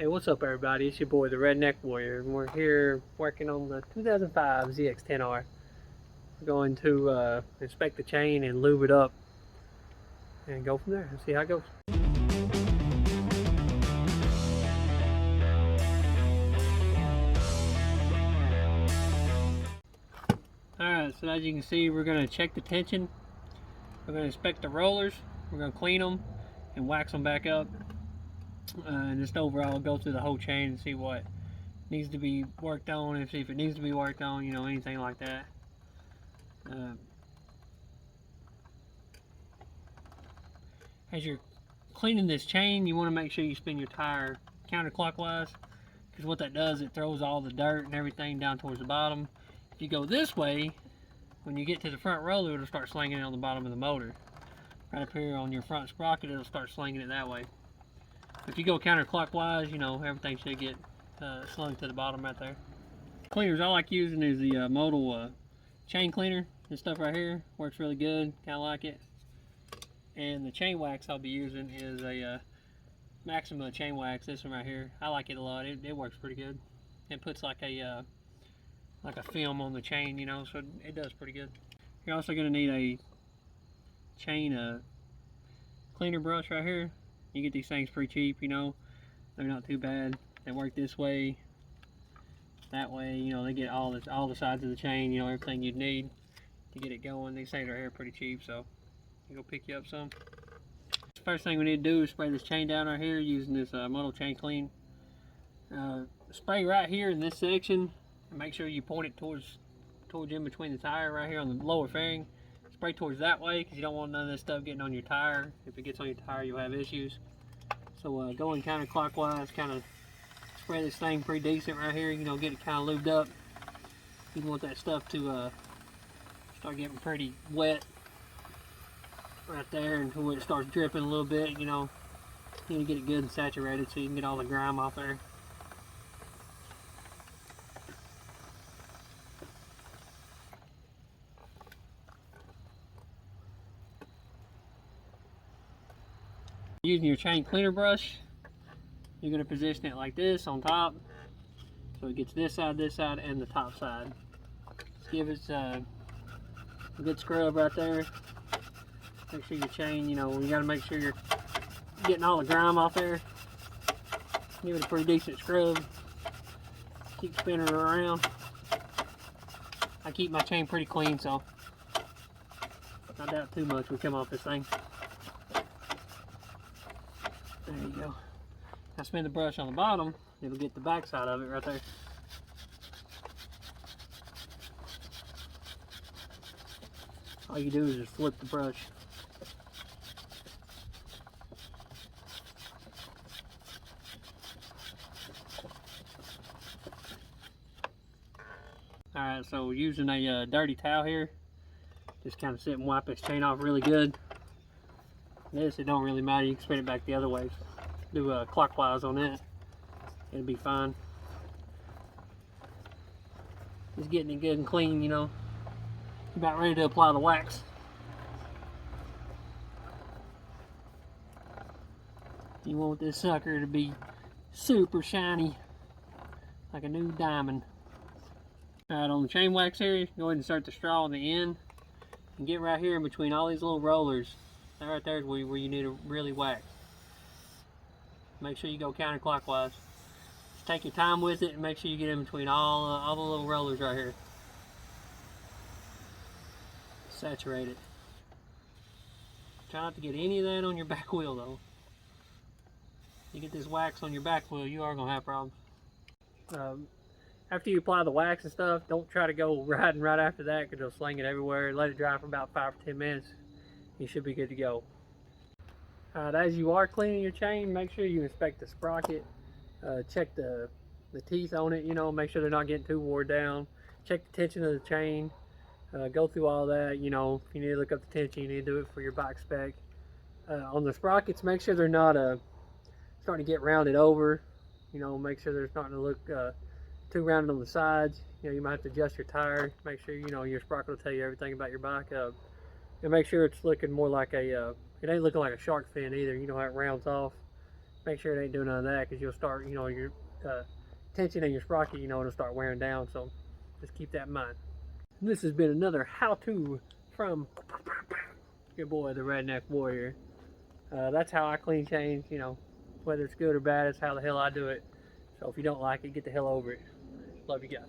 Hey, what's up everybody? It's your boy, the Redneck Warrior, and we're here working on the 2005 ZX-10R. We're going to inspect the chain and lube it up and go from there and see how it goes. Alright, so as you can see, we're going to check the tension. We're going to inspect the rollers. We're going to clean them and wax them back up. And just overall go through the whole chain and see what needs to be worked on, and see if it needs to be worked on, you know, anything like that. As you're cleaning this chain, you want to make sure you spin your tire counterclockwise, because what that does, it throws all the dirt and everything down towards the bottom. If you go this way, when you get to the front roller, it'll start slinging it on the bottom of the motor. Right up here on your front sprocket, it'll start slinging it that way. If you go counterclockwise, you know, everything should get slung to the bottom right there. Cleaners I like using is the modal chain cleaner. This stuff right here works really good, kind of like it. And the chain wax I'll be using is a Maxima chain wax. This one right here, I like it a lot. It works pretty good. It puts like a film on the chain, you know, so it does pretty good. You're also going to need a chain cleaner brush right here. You get these things pretty cheap, you know. They're not too bad. They work this way, that way, you know, they get all the sides of the chain, you know, everything you'd need to get it going. These things right here are pretty cheap, so you go pick you up some. First thing we need to do is spray this chain down right here using this modal chain clean. Spray right here in this section, and make sure you point it towards in between the tire right here on the lower fairing. Spray towards that way, because you don't want none of this stuff getting on your tire. If it gets on your tire, you'll have issues. So going counterclockwise, kind of spray this thing pretty decent right here, you know, get it kind of lubed up. You want that stuff to start getting pretty wet right there until it starts dripping a little bit, you know. You need to get it good and saturated so you can get all the grime off there. Using your chain cleaner brush, you're going to position it like this on top, so it gets this side, and the top side. Just give it a good scrub right there. Make sure your chain, you know, you got to make sure you're getting all the grime off there. Give it a pretty decent scrub. Keep spinning it around. I keep my chain pretty clean, so I doubt too much will come off this thing. There you go. Now spin the brush on the bottom, it'll get the back side of it right there. All you do is just flip the brush. Alright, so using a dirty towel here, just kind of sit and wipe this chain off really good. This, it don't really matter, you can spin it back the other way. Do clockwise on that, it'll be fine. Just getting it good and clean, you know. About ready to apply the wax. You want this sucker to be super shiny, like a new diamond. Alright, on the chain wax here, go ahead and start the straw on the end, and get right here in between all these little rollers. That right there is where you need to really wax. Make sure you go counterclockwise. Just take your time with it and make sure you get in between all the little rollers right here. Saturate it. Try not to get any of that on your back wheel though. You get this wax on your back wheel, you are going to have problems. After you apply the wax and stuff, don't try to go riding right after that, because it'll sling it everywhere. Let it dry for about 5 or 10 minutes. You should be good to go. As you are cleaning your chain, make sure you inspect the sprocket. Check the teeth on it, you know, make sure they're not getting too wore down. Check the tension of the chain. Go through all that, you know. If you need to look up the tension, you need to do it for your bike spec. On the sprockets, make sure they're not starting to get rounded over. You know, make sure they're starting to look too rounded on the sides. You know, you might have to adjust your tire. Make sure, you know, your sprocket will tell you everything about your bike. And make sure it's looking more like a, it ain't looking like a shark fin either. You know how it rounds off. make sure it ain't doing none of that, because you'll start, you know, your tension in your sprocket, you know, it'll start wearing down. So just keep that in mind. And this has been another how-to from your boy, the Redneck Warrior. That's how I clean chains, you know, whether it's good or bad, it's how the hell I do it. So if you don't like it, get the hell over it. Love you guys.